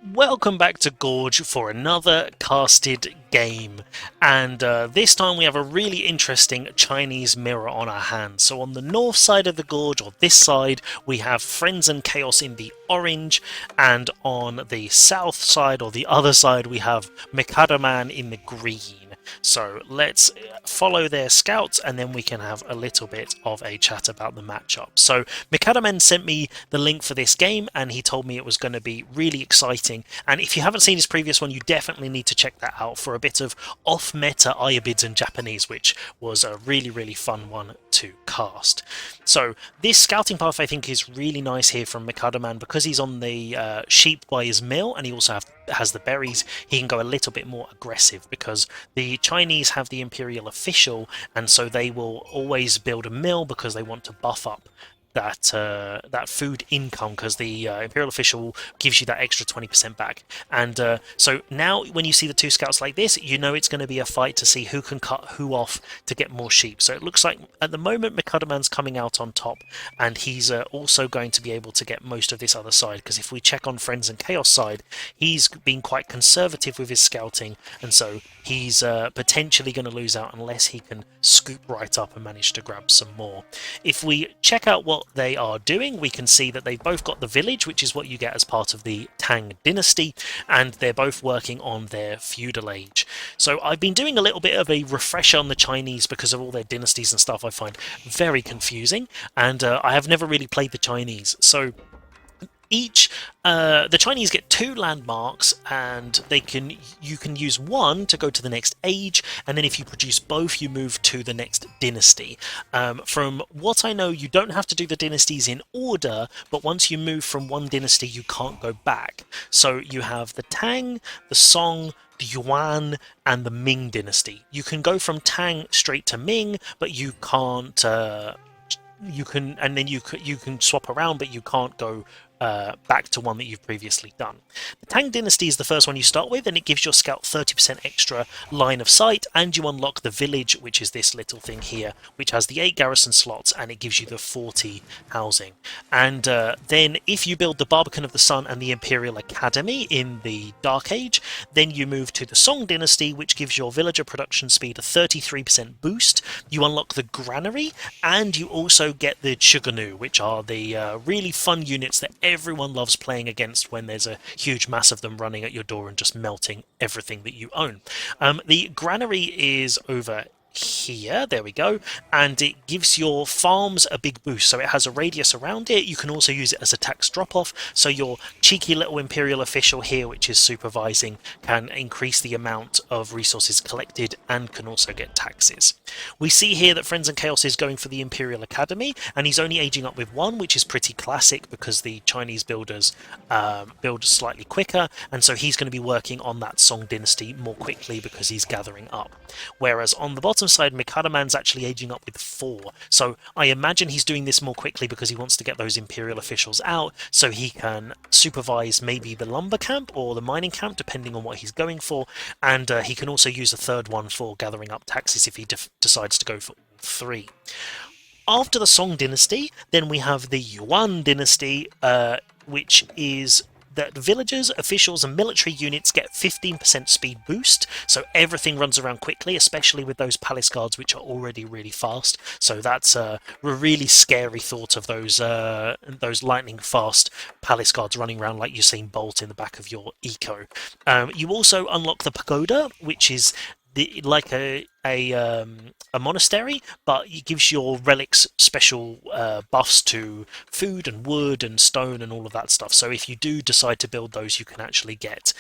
Welcome back to Gorge for another casted game, and this time we have a really interesting Chinese mirror on our hands. So on the north side of the gorge, or this side, we have Friends and Chaos in the orange, and on the south side, or the other side, we have Mikadoman in the green. So let's follow their scouts and then we can have a little bit of a chat about the matchup. So Mikadoman sent me the link for this game and he told me it was going to be really exciting. And if you haven't seen his previous one, you definitely need to check that out for a bit of off-meta Ayabids in Japanese, which was a really fun one to cast. So this scouting path I think is really nice here from Mikadoman because he's on the sheep by his mill and he also has the berries. He can go a little bit more aggressive because the Chinese have the Imperial Official, and so they will always build a mill because they want to buff up that food income because the Imperial Official gives you that extra 20% back. And so now when you see the two scouts like this, you know it's going to be a fight to see who can cut who off to get more sheep. So it looks like at the moment Mikadoman's coming out on top, and he's also going to be able to get most of this other side, because if we check on Friends and Chaos side, he's been quite conservative with his scouting, and so he's potentially going to lose out unless he can scoop right up and manage to grab some more. If we check out what they are doing, we can see that they've both got the village, which is what you get as part of the Tang dynasty, and they're both working on their feudal age. So I've been doing a little bit of a refresher on the Chinese because of all their dynasties and stuff I find very confusing, and I have never really played the Chinese. So the Chinese get two landmarks, and you can use one to go to the next age, and then if you produce both, you move to the next dynasty. From what I know, you don't have to do the dynasties in order, but once you move from one dynasty, you can't go back. So you have the Tang, the Song, the Yuan, and the Ming dynasty. You can go from Tang straight to Ming, but you can't. You can swap around, but you can't go back to one that you've previously done. The Tang Dynasty is the first one you start with, and it gives your scout 30% extra line of sight, and you unlock the village, which is this little thing here, which has the 8 garrison slots, and it gives you the 40 housing. And then if you build the Barbican of the Sun and the Imperial Academy in the Dark Age, then you move to the Song Dynasty, which gives your villager production speed a 33% boost. You unlock the Granary, and you also get the Chuganu, which are the really fun units that everyone loves playing against when there's a huge mass of them running at your door and just melting everything that you own. The Granary is over here, there we go, and it gives your farms a big boost, so it has a radius around it. You can also use it as a tax drop-off, so your cheeky little Imperial Official here, which is supervising, can increase the amount of resources collected and can also get taxes. We see here that Friends and Chaos is going for the Imperial Academy, and he's only aging up with one, which is pretty classic because the Chinese builders build slightly quicker, and so he's going to be working on that Song Dynasty more quickly because he's gathering up. Whereas on the bottom side, Mikadoman's actually aging up with 4, so I imagine he's doing this more quickly because he wants to get those Imperial Officials out so he can supervise maybe the lumber camp or the mining camp, depending on what he's going for, and he can also use a third one for gathering up taxes if he decides to go for all 3. After the Song Dynasty, then we have the Yuan Dynasty, which is that villagers, officials, and military units get 15% speed boost, so everything runs around quickly, especially with those palace guards, which are already really fast. So that's a really scary thought of those lightning fast palace guards running around like Usain Bolt in the back of your eco. You also unlock the pagoda, which is like a monastery, but it gives your relics special buffs to food and wood and stone and all of that stuff. So if you do decide to build those, you can actually get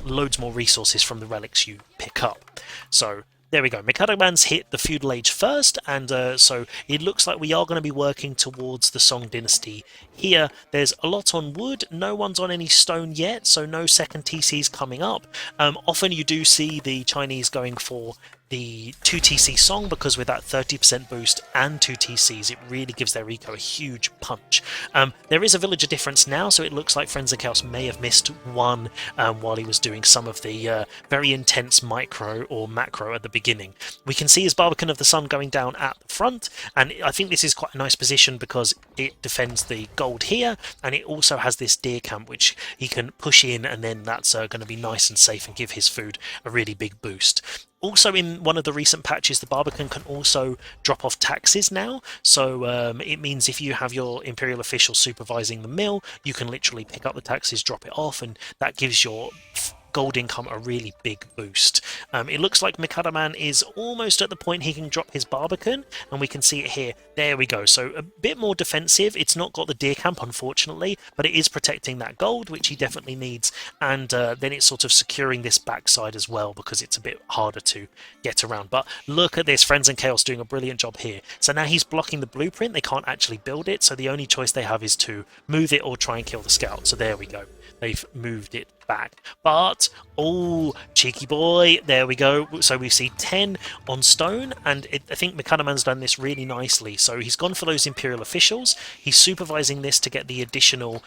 loads more resources from the relics you pick up. So there we go. Mikadoman's hit the feudal age first, and so it looks like we are going to be working towards the Song Dynasty here. There's a lot on wood, no one's on any stone yet, so no second TCs coming up. Often you do see the Chinese going for the 2TC Song, because with that 30% boost and 2TCs, it really gives their eco a huge punch. There is a villager difference now, so it looks like Friends and Chaos may have missed one while he was doing some of the very intense micro or macro at the beginning. We can see his Barbican of the Sun going down at the front, and I think this is quite a nice position because it defends the gold here, and it also has this deer camp which he can push in, and then that's going to be nice and safe and give his food a really big boost. Also, in one of the recent patches, the Barbican can also drop off taxes now, so it means if you have your Imperial official supervising the mill, you can literally pick up the taxes, drop it off, and that gives your gold income a really big boost. It looks like Mikadoman is almost at the point he can drop his Barbican, and we can see it here. There we go. So a bit more defensive. It's not got the deer camp, unfortunately, but it is protecting that gold, which he definitely needs, and then it's sort of securing this backside as well because it's a bit harder to get around. But look at this, Friends and Chaos doing a brilliant job here. So now he's blocking the blueprint. They can't actually build it, so the only choice they have is to move it or try and kill the scout. So there we go. They've moved it back. But, oh, cheeky boy, there we go. So we see 10 on stone, and I think Mikadoman's done this really nicely. So he's gone for those Imperial officials. He's supervising this to get the additional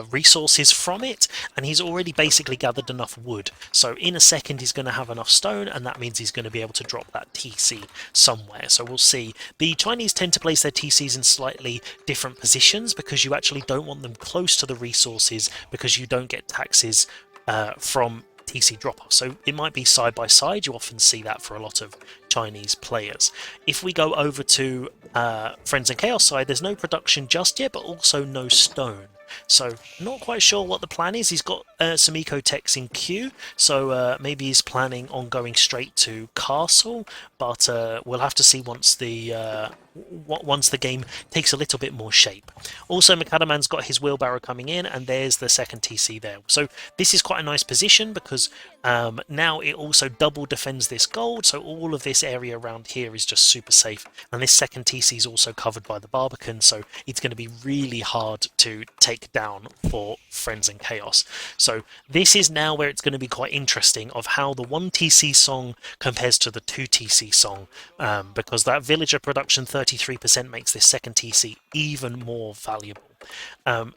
resources from it, and he's already basically gathered enough wood, so in a second he's going to have enough stone, and that means he's going to be able to drop that TC somewhere. So we'll see. The Chinese tend to place their TCs in slightly different positions because you actually don't want them close to the resources because you don't get taxes from TC drop-off. So it might be side by side. You often see that for a lot of Chinese players. If we go over to Friends and Chaos side, there's no production just yet, but also no stone. So not quite sure what the plan is. He's got some eco-techs in queue, so maybe he's planning on going straight to castle, but we'll have to see once the game takes a little bit more shape. Also, Mikadoman's got his wheelbarrow coming in, and there's the second TC there. So this is quite a nice position because now it also double defends this gold, so all of this area around here is just super safe, and this second TC is also covered by the Barbican, so it's going to be really hard to take down for Friends and Chaos. So this is now where it's going to be quite interesting of how the 1 TC song compares to the 2 TC song, because that villager production 33% makes this second TC even more valuable.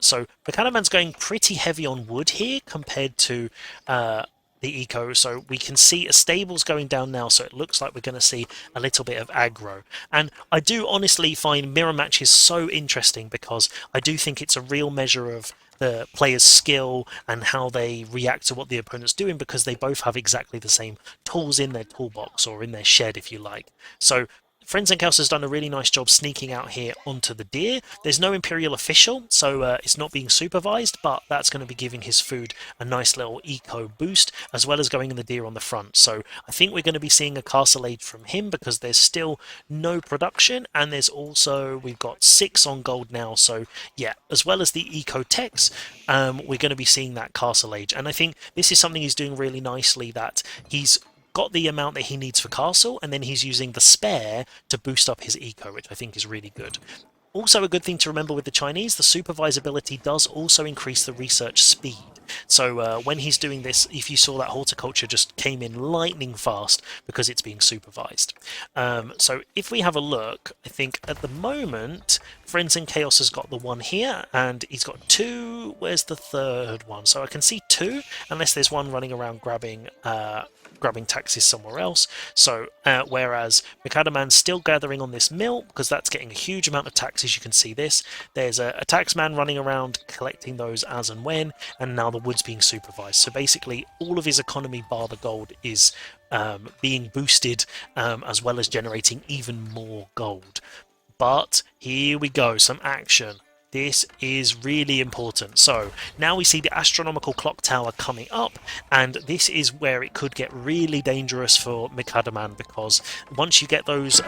So Mikadoman's going pretty heavy on wood here compared to the eco, so we can see a stable's going down now, so it looks like we're going to see a little bit of aggro. And I do honestly find mirror matches so interesting because I do think it's a real measure of the player's skill and how they react to what the opponent's doing, because they both have exactly the same tools in their toolbox, or in their shed if you like. So Friends and Chaos has done a really nice job sneaking out here onto the deer. There's no Imperial official, so it's not being supervised, but that's going to be giving his food a nice little eco boost, as well as going in the deer on the front. So I think we're going to be seeing a castle age from him because there's still no production, and there's also, we've got 6 on gold now, so yeah, as well as the eco techs, we're going to be seeing that castle age. And I think this is something he's doing really nicely, that he's got the amount that he needs for castle, and then he's using the spare to boost up his eco, which I think is really good. Also, a good thing to remember with the Chinese, the supervisability does also increase the research speed. So when he's doing this, if you saw that horticulture just came in lightning fast because it's being supervised. So if we have a look, I think at the moment, Friends and Chaos has got the 1 here, and he's got 2. Where's the third one? So I can see 2, unless there's one running around grabbing taxes somewhere else. So whereas Mikadoman's still gathering on this mill because that's getting a huge amount of taxes. You can see this. There's a taxman running around collecting those as and when, and now the wood's being supervised. So basically all of his economy bar the gold is being boosted, as well as generating even more gold. But here we go, some action. This is really important. So now we see the astronomical clock tower coming up, and this is where it could get really dangerous for Mikadoman, because once you get those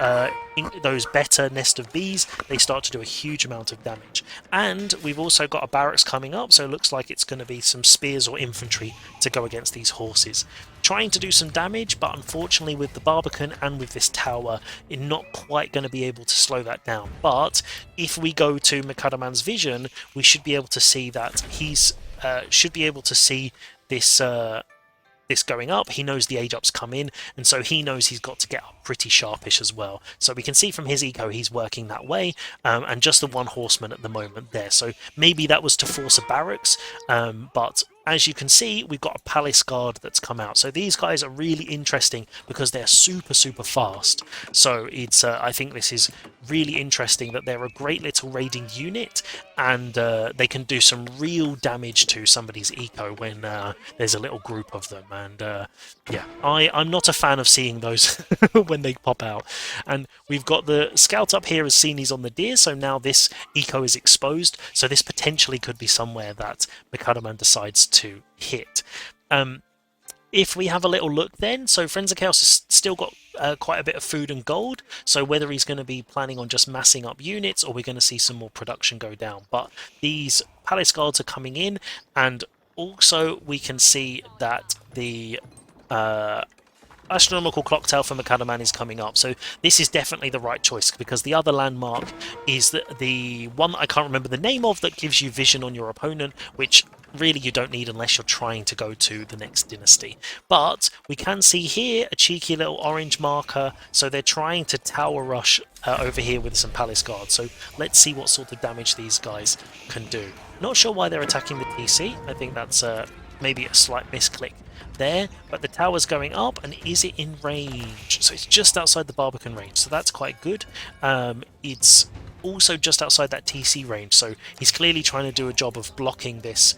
better nest of bees, they start to do a huge amount of damage. And we've also got a barracks coming up, so it looks like it's going to be some spears or infantry to go against these horses. Trying to do some damage, but unfortunately with the Barbican and with this tower, you're not quite going to be able to slow that down. But if we go to Mikadoman's vision, we should be able to see that he's should be able to see this this going up, he knows the age ups come in, and so he knows he's got to get up pretty sharpish as well. So we can see from his eco he's working that way, and just the one horseman at the moment there. So maybe that was to force a barracks, but as you can see, we've got a palace guard that's come out. So these guys are really interesting because they're super fast. So it's I think this is really interesting that they're a great little raiding unit, and they can do some real damage to somebody's eco when there's a little group of them. And yeah, I'm not a fan of seeing those when they pop out. And we've got the scout up here has seen he's on the deer, so now this eco is exposed. So this potentially could be somewhere that Mikadoman decides to hit. If we have a little look then, so Friendsandchaos has still got quite a bit of food and gold, so whether he's going to be planning on just massing up units or we're going to see some more production go down. But these palace guards are coming in, and also we can see that the astronomical clock tower for Mikadoman is coming up, so this is definitely the right choice, because the other landmark is the one that I can't remember the name of that gives you vision on your opponent, which really you don't need unless you're trying to go to the next dynasty. But we can see here a cheeky little orange marker, so they're trying to tower rush over here with some palace guards. So let's see what sort of damage these guys can do. Not sure why they're attacking the TC. I think that's maybe a slight misclick there, but the tower's going up, and is it in range? So it's just outside the Barbican range, so that's quite good. It's also just outside that TC range, so he's clearly trying to do a job of blocking this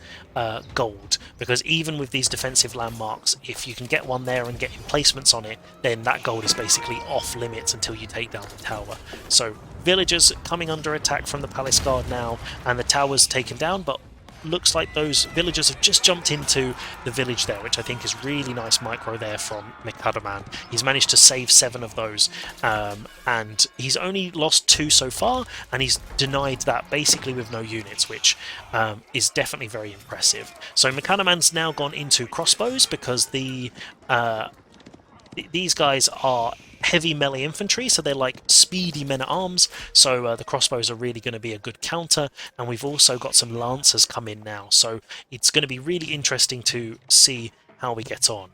gold, because even with these defensive landmarks, if you can get one there and get emplacements on it, then that gold is basically off limits until you take down the tower. So villagers coming under attack from the palace guard now, and the tower's taken down, but looks like those villagers have just jumped into the village there, which I think is really nice micro there from Mikadoman. He's managed to save 7 of those, and he's only lost 2 so far, and he's denied that basically with no units, which is definitely very impressive. So Mikadoman's now gone into crossbows, because these guys are heavy melee infantry, so they're like speedy men-at-arms, so the crossbows are really going to be a good counter. And we've also got some lancers come in now, so it's going to be really interesting to see how we get on.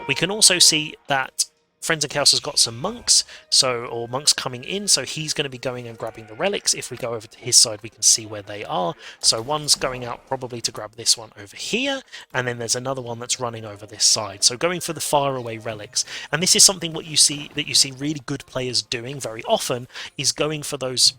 We can also see that Friendsandchaos has got some monks, or monks coming in, so he's going to be going and grabbing the relics. If we go over to his side, we can see where they are. So one's going out probably to grab this one over here, and then there's another one that's running over this side. So going for the faraway relics, and this is something that you see really good players doing very often, is going for those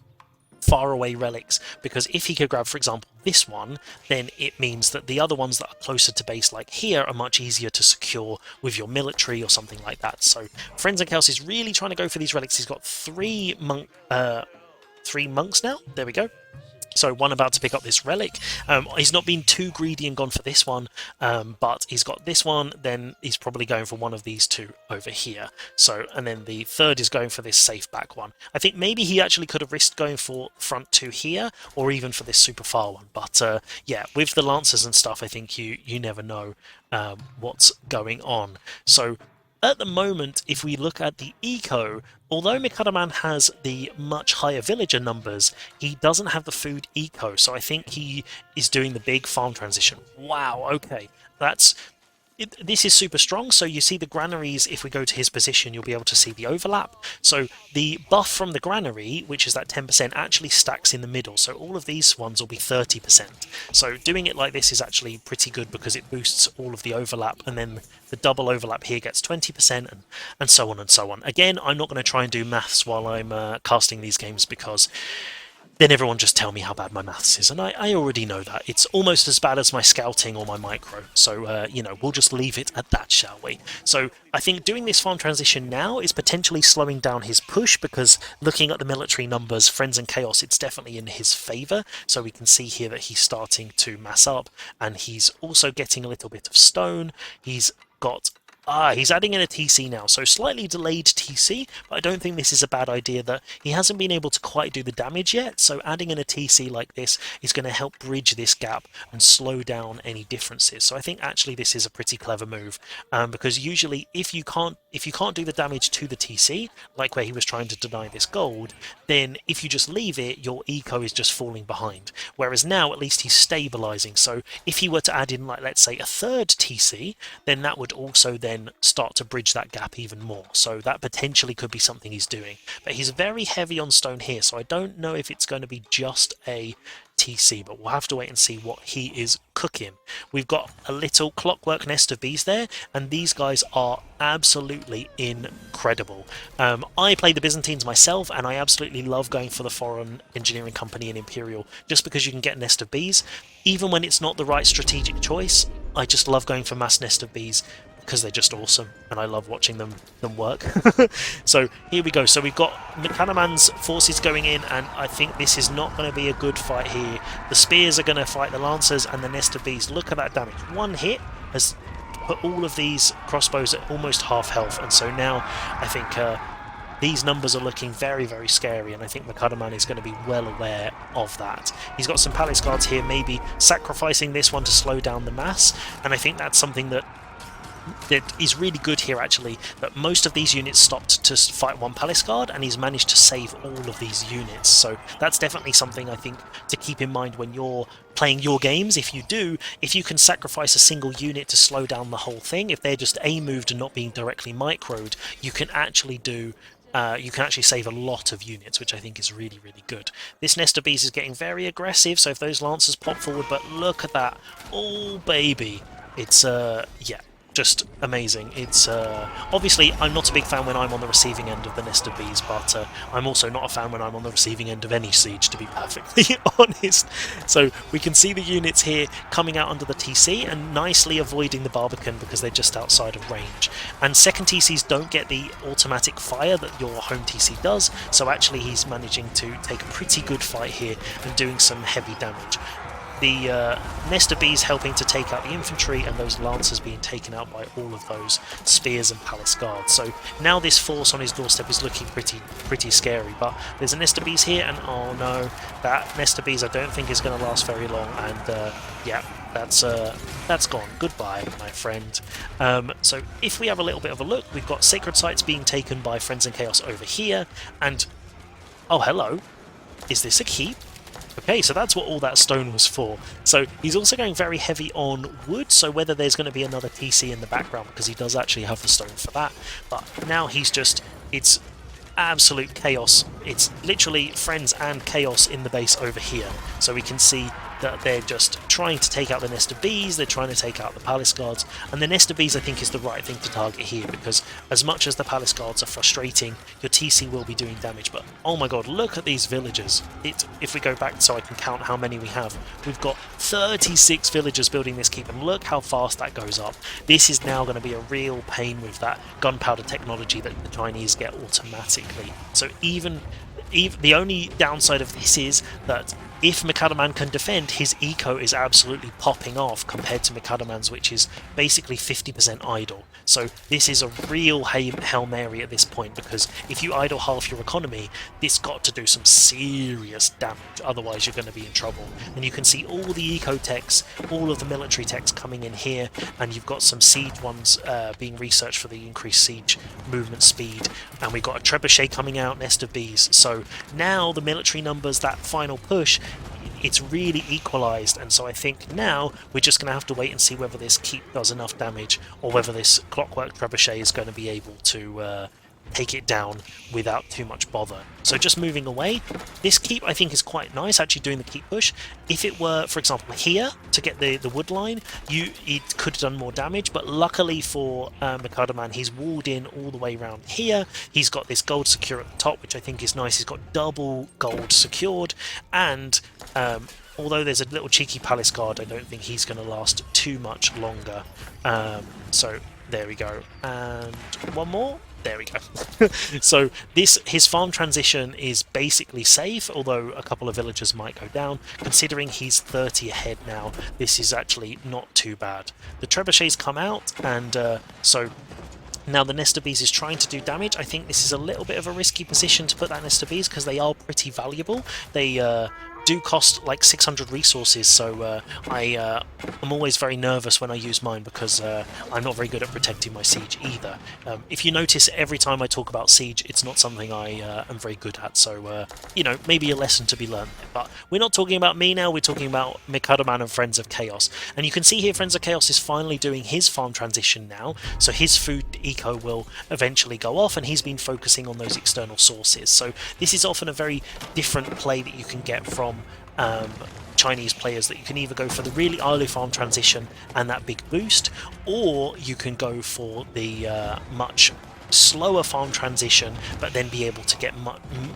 faraway relics, because if he could grab, for example, this one, then it means that the other ones that are closer to base like here are much easier to secure with your military or something like that. So Friendsandchaos is really trying to go for these relics. He's got 3 monks now. There we go. So one about to pick up this relic. He's not been too greedy and gone for this one, but he's got this one, then he's probably going for one of these 2 over here. So, and then the third is going for this safe back one. I think maybe he actually could have risked going for front 2 here, or even for this super far one. But yeah, with the lancers and stuff, I think you never know what's going on. So at the moment, if we look at the eco, although Mikadoman has the much higher villager numbers, he doesn't have the food eco, so I think he is doing the big farm transition. Wow, okay, this is super strong. So you see the granaries, if we go to his position, you'll be able to see the overlap. So the buff from the granary, which is that 10%, actually stacks in the middle. So all of these ones will be 30%. So doing it like this is actually pretty good, because it boosts all of the overlap, and then the double overlap here gets 20%, and so on and so on. Again, I'm not going to try and do maths while I'm casting these games, because then everyone just tell me how bad my maths is, and I already know that. It's almost as bad as my scouting or my micro, so, you know, we'll just leave it at that, shall we? So I think doing this farm transition now is potentially slowing down his push, because looking at the military numbers, Friendsandchaos, it's definitely in his favour. So we can see here that he's starting to mass up, and he's also getting a little bit of stone. He's got He's adding in a TC now, so slightly delayed TC, but I don't think this is a bad idea that he hasn't been able to quite do the damage yet, so adding in a TC like this is going to help bridge this gap and slow down any differences. So I think actually this is a pretty clever move, because usually if you can't do the damage to the TC, like where he was trying to deny this gold, then if you just leave it, your eco is just falling behind. Whereas now at least he's stabilizing, so if he were to add in, like, let's say a third TC, then that would also then start to bridge that gap even more. So that potentially could be something he's doing. But he's very heavy on stone here, so I don't know if it's going to be just a TC, but we'll have to wait and see what he is cooking. We've got a little clockwork nest of bees there, and these guys are absolutely incredible. I play the Byzantines myself, and I absolutely love going for the Foreign Engineering Company in Imperial, just because you can get a nest of bees. Even when it's not the right strategic choice, I just love going for mass nest of bees, because they're just awesome, and I love watching them work. So here we go. So we've got Mikadoman's forces going in, and I think this is not going to be a good fight here. The spears are going to fight the lancers and the nest of bees. Look at that damage. One hit has put all of these crossbows at almost half health, and so now I think these numbers are looking very, very scary, and I think Mikadoman is going to be well aware of that. He's got some palace guards here, maybe sacrificing this one to slow down the mass, and I think that's something that is really good here, actually, that most of these units stopped to fight one palace guard, and he's managed to save all of these units. So that's definitely something I think to keep in mind when you're playing your games. If you can sacrifice a single unit to slow down the whole thing, if they're just A-moved and not being directly microed, you can actually save a lot of units, which I think is really, really good. This nest of bees is getting very aggressive, so if those lancers pop forward, but look at that. Oh, baby. It's, yeah, just amazing. It's obviously I'm not a big fan when I'm on the receiving end of the nest of bees, but I'm also not a fan when I'm on the receiving end of any siege, to be perfectly honest. So we can see the units here coming out under the TC and nicely avoiding the Barbican because they're just outside of range. And second TCs don't get the automatic fire that your home TC does, so actually he's managing to take a pretty good fight here and doing some heavy damage. The nest of bees helping to take out the infantry, and those lancers being taken out by all of those spears and palace guards. So now this force on his doorstep is looking pretty scary, but there's a nest of bees here, and oh no, that nest of bees I don't think is going to last very long, and yeah, that's gone. Goodbye, my friend. So if we have a little bit of a look, we've got sacred sites being taken by Friendsandchaos over here, and oh, hello, is this a keep? Okay, so that's what all that stone was for. So he's also going very heavy on wood, so whether there's going to be another TC in the background, because he does actually have the stone for that. But now it's absolute chaos. It's literally friends and chaos in the base over here. So we can see that they're just trying to take out the nest of bees, they're trying to take out the palace guards, and the nest of bees I think is the right thing to target here, because as much as the palace guards are frustrating, your TC will be doing damage. But oh my god, look at these villagers. If we go back so I can count how many we have, we've got 36 villagers building this keep, and look how fast that goes up. This is now going to be a real pain with that gunpowder technology that the Chinese get automatically. So even the only downside of this is that if Mikadoman can defend, his eco is absolutely popping off compared to Mikadoman's, which is basically 50% idle. So this is a real Hail Mary at this point, because if you idle half your economy, this got to do some serious damage, otherwise you're going to be in trouble. And you can see all the eco techs, all of the military techs coming in here, and you've got some siege ones being researched for the increased siege movement speed, and we've got a trebuchet coming out, nest of bees. So now the military numbers, that final push, it's really equalised, and so I think now we're just going to have to wait and see whether this keep does enough damage, or whether this clockwork trebuchet is going to be able to take it down without too much bother. So just moving away, this keep I think is quite nice, actually doing the keep push. If it were, for example, here to get the wood line, it could have done more damage, but luckily for Mikadoman, he's walled in all the way around here. He's got this gold secure at the top, which I think is nice. He's got double gold secured, and although there's a little cheeky palace guard, I don't think he's going to last too much longer. So there we go. And one more. There we go. So his farm transition is basically safe, although a couple of villagers might go down. Considering he's 30 ahead now, this is actually not too bad. The trebuchets come out, and so now the nest of bees is trying to do damage. I think this is a little bit of a risky position to put that nest of bees because they are pretty valuable. They do cost like 600 resources, so I'm always very nervous when I use mine because I'm not very good at protecting my siege either. If you notice, every time I talk about siege, it's not something I am very good at, so you know, maybe a lesson to be learned there. But we're not talking about me now, we're talking about Mikadoman and Friends of Chaos. And you can see here Friends of Chaos is finally doing his farm transition now, so his food eco will eventually go off, and he's been focusing on those external sources. So this is often a very different play that you can get from Chinese players, that you can either go for the really early farm transition and that big boost, or you can go for the much slower farm transition but then be able to get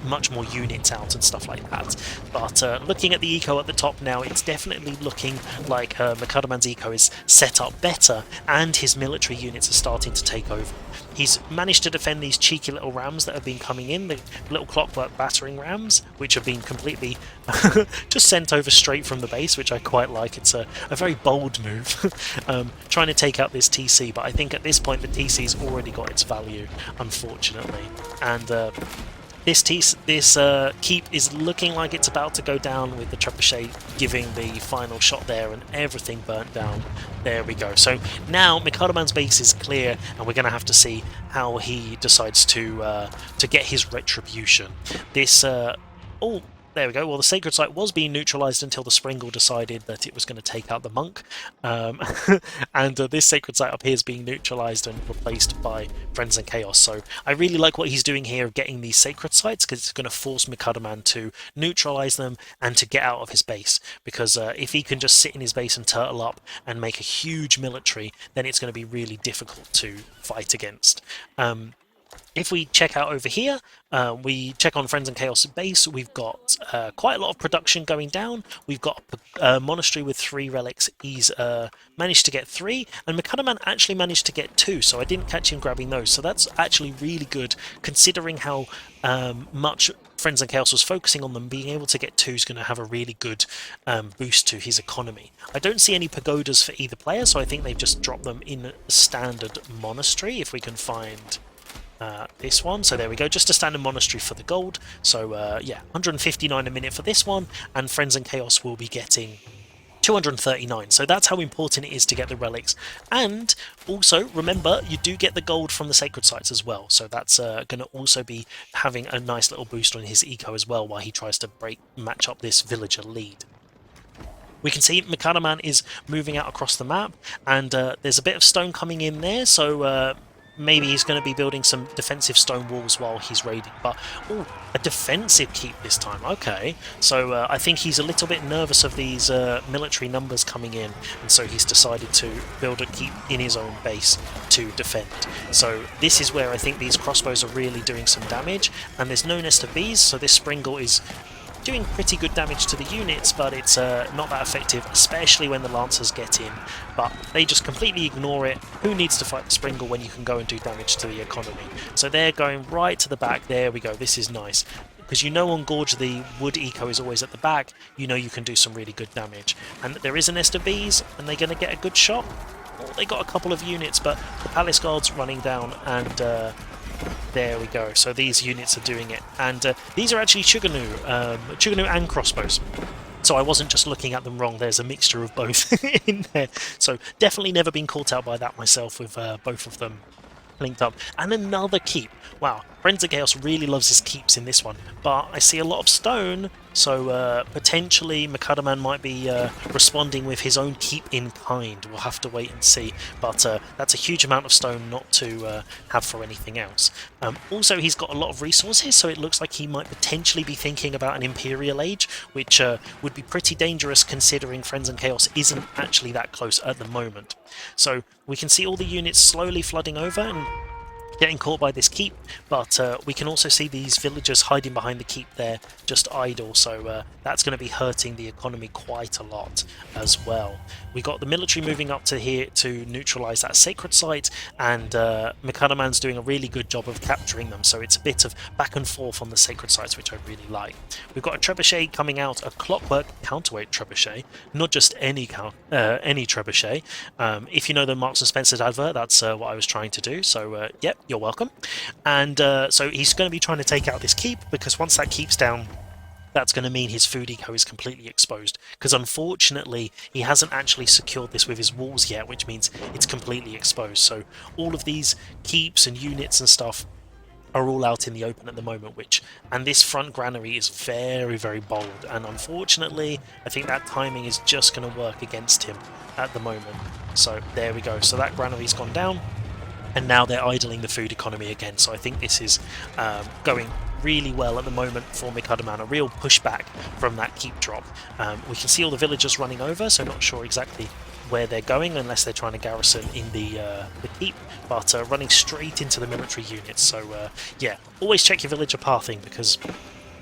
much more units out and stuff like that. But looking at the eco at the top now, it's definitely looking like Mikadoman's eco is set up better and his military units are starting to take over. He's managed to defend these cheeky little rams that have been coming in, the little clockwork battering rams, which have been completely just sent over straight from the base, which I quite like. It's a very bold move, trying to take out this TC, but I think at this point the TC's already got its value, unfortunately. And this keep is looking like it's about to go down, with the trebuchet giving the final shot there and everything burnt down. There we go. So now Mikadoman's base is clear, and we're going to have to see how he decides to get his retribution. This oh, there we go. Well, the sacred site was being neutralized until the Springle decided that it was going to take out the monk. And this sacred site up here is being neutralized and replaced by Friends and Chaos. So I really like what he's doing here of getting these sacred sites, because it's going to force Mikadoman to neutralize them and to get out of his base. Because if he can just sit in his base and turtle up and make a huge military, then it's going to be really difficult to fight against. If we check out over here, we check on Friends and Chaos base, we've got quite a lot of production going down. We've got a monastery with 3 relics. He's managed to get 3, and Mikadoman actually managed to get 2, so I didn't catch him grabbing those. So that's actually really good, considering how much Friends and Chaos was focusing on them. Being able to get 2 is going to have a really good boost to his economy. I don't see any pagodas for either player, so I think they've just dropped them in a standard monastery, if we can find this one. So there we go, just a standard monastery for the gold. So yeah, 159 a minute for this one, and Friends and Chaos will be getting 239. So that's how important it is to get the relics. And also remember, you do get the gold from the sacred sites as well, so that's going to also be having a nice little boost on his eco as well, while he tries to match up this villager lead. We can see Mikadoman is moving out across the map, and there's a bit of stone coming in there, so maybe he's going to be building some defensive stone walls while he's raiding. But, oh, a defensive keep this time. Okay, so I think he's a little bit nervous of these military numbers coming in, and so he's decided to build a keep in his own base to defend. So this is where I think these crossbows are really doing some damage, and there's no nest of bees, so this Springle is doing pretty good damage to the units, but it's not that effective, especially when the Lancers get in. But they just completely ignore it. Who needs to fight the Springle when you can go and do damage to the economy? So they're going right to the back. There we go. This is nice, because you know on Gorge the wood eco is always at the back. You know you can do some really good damage. And there is a nest of bees, and they're going to get a good shot. Oh, they got a couple of units, but the Palace Guard's running down, and there we go. So these units are doing it, and these are actually Chuganu and crossbows. So I wasn't just looking at them wrong. There's a mixture of both in there. So definitely never been caught out by that myself with both of them linked up. And another keep. Wow, Friends of Chaos really loves his keeps in this one. But I see a lot of stone, so potentially Mikadoman might be responding with his own keep in kind. We'll have to wait and see. But that's a huge amount of stone not to have for anything else. Also, he's got a lot of resources, so it looks like he might potentially be thinking about an Imperial Age, which would be pretty dangerous considering Friends and Chaos isn't actually that close at the moment. So we can see all the units slowly flooding over, and getting caught by this keep, but we can also see these villagers hiding behind the keep there, just idle, so that's going to be hurting the economy quite a lot as well. We got the military moving up to here to neutralize that sacred site, and Mikadoman's doing a really good job of capturing them, so it's a bit of back and forth on the sacred sites, which I really like. We've got a trebuchet coming out, a clockwork counterweight trebuchet, not just any trebuchet. If you know the Marks and Spencer's advert, that's what I was trying to do, so yep, you're welcome. And so he's going to be trying to take out this keep, because once that keep's down, that's going to mean his food eco is completely exposed, because unfortunately he hasn't actually secured this with his walls yet, which means it's completely exposed. So all of these keeps and units and stuff are all out in the open at the moment, and this front granary is very, very bold, and unfortunately I think that timing is just going to work against him at the moment. So there we go, so that granary's gone down, and now they're idling the food economy again, so I think this is going really well at the moment for Mikadoman, a real pushback from that keep drop. We can see all the villagers running over, so not sure exactly where they're going unless they're trying to garrison in the keep, but running straight into the military units. So yeah, always check your villager pathing, because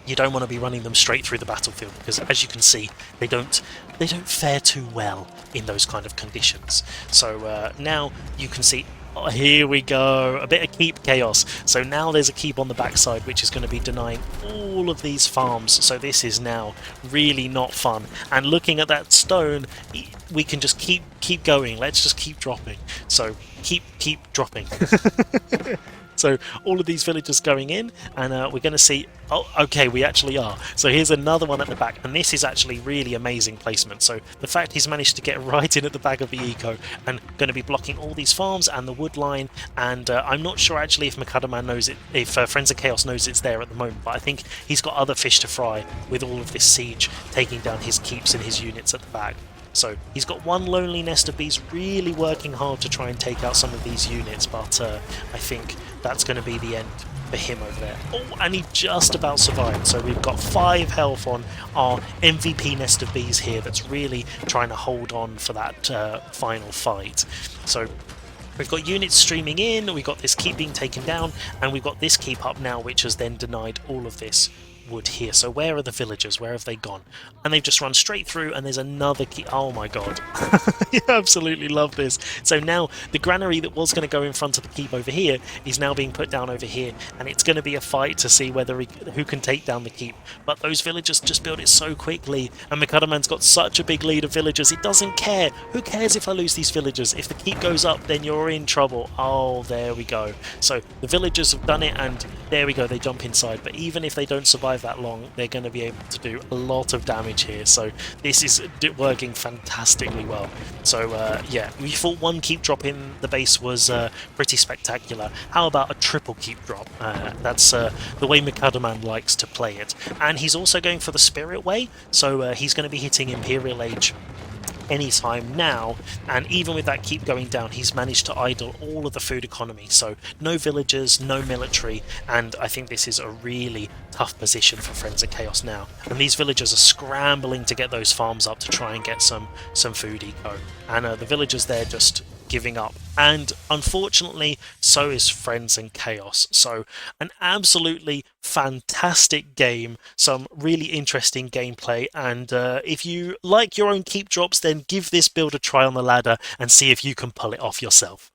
you don't want to be running them straight through the battlefield, because as you can see, they don't fare too well in those kind of conditions. So now you can see, oh, here we go, a bit of keep chaos. So now there's a keep on the backside which is going to be denying all of these farms, so this is now really not fun. And looking at that stone, we can just keep going, let's just keep dropping. So keep dropping. So all of these villagers going in, and we're going to see, oh, okay, we actually are. So here's another one at the back, and this is actually really amazing placement. So the fact he's managed to get right in at the back of the eco and going to be blocking all these farms and the wood line, and I'm not sure actually if Mikadoman knows it, if Friends and Chaos knows it's there at the moment, but I think he's got other fish to fry with all of this siege taking down his keeps and his units at the back. So he's got one lonely nest of bees really working hard to try and take out some of these units, but I think that's going to be the end for him over there. Oh, and he just about survived. So we've got 5 health on our MVP nest of bees here that's really trying to hold on for that final fight. So we've got units streaming in, we've got this keep being taken down, and we've got this keep up now, which has then denied all of this wood here. So where are the villagers? Where have they gone? And they've just run straight through, and there's another key. Oh my god. You absolutely love this. So now the granary that was going to go in front of the keep over here is now being put down over here, and it's going to be a fight to see whether who can take down the keep. But those villagers just build it so quickly, and Mikadoman's got such a big lead of villagers, it doesn't care. Who cares if I lose these villagers? If the keep goes up, then you're in trouble. Oh, there we go. So the villagers have done it, and there we go, they jump inside. But even if they don't survive that long, they're going to be able to do a lot of damage here. So this is working fantastically well. So yeah, we thought one keep drop in the base was pretty spectacular. How about a triple keep drop? That's the way Mikadoman likes to play it. And he's also going for the spirit way, so he's going to be hitting Imperial Age anytime now, and even with that keep going down, he's managed to idle all of the food economy, so no villagers, no military, and I think this is a really tough position for Friends of Chaos now. And these villagers are scrambling to get those farms up to try and get some food eco, and the villagers there just giving up. And unfortunately, so is Friends and Chaos. So an absolutely fantastic game, some really interesting gameplay, and if you like your own keep drops, then give this build a try on the ladder and see if you can pull it off yourself.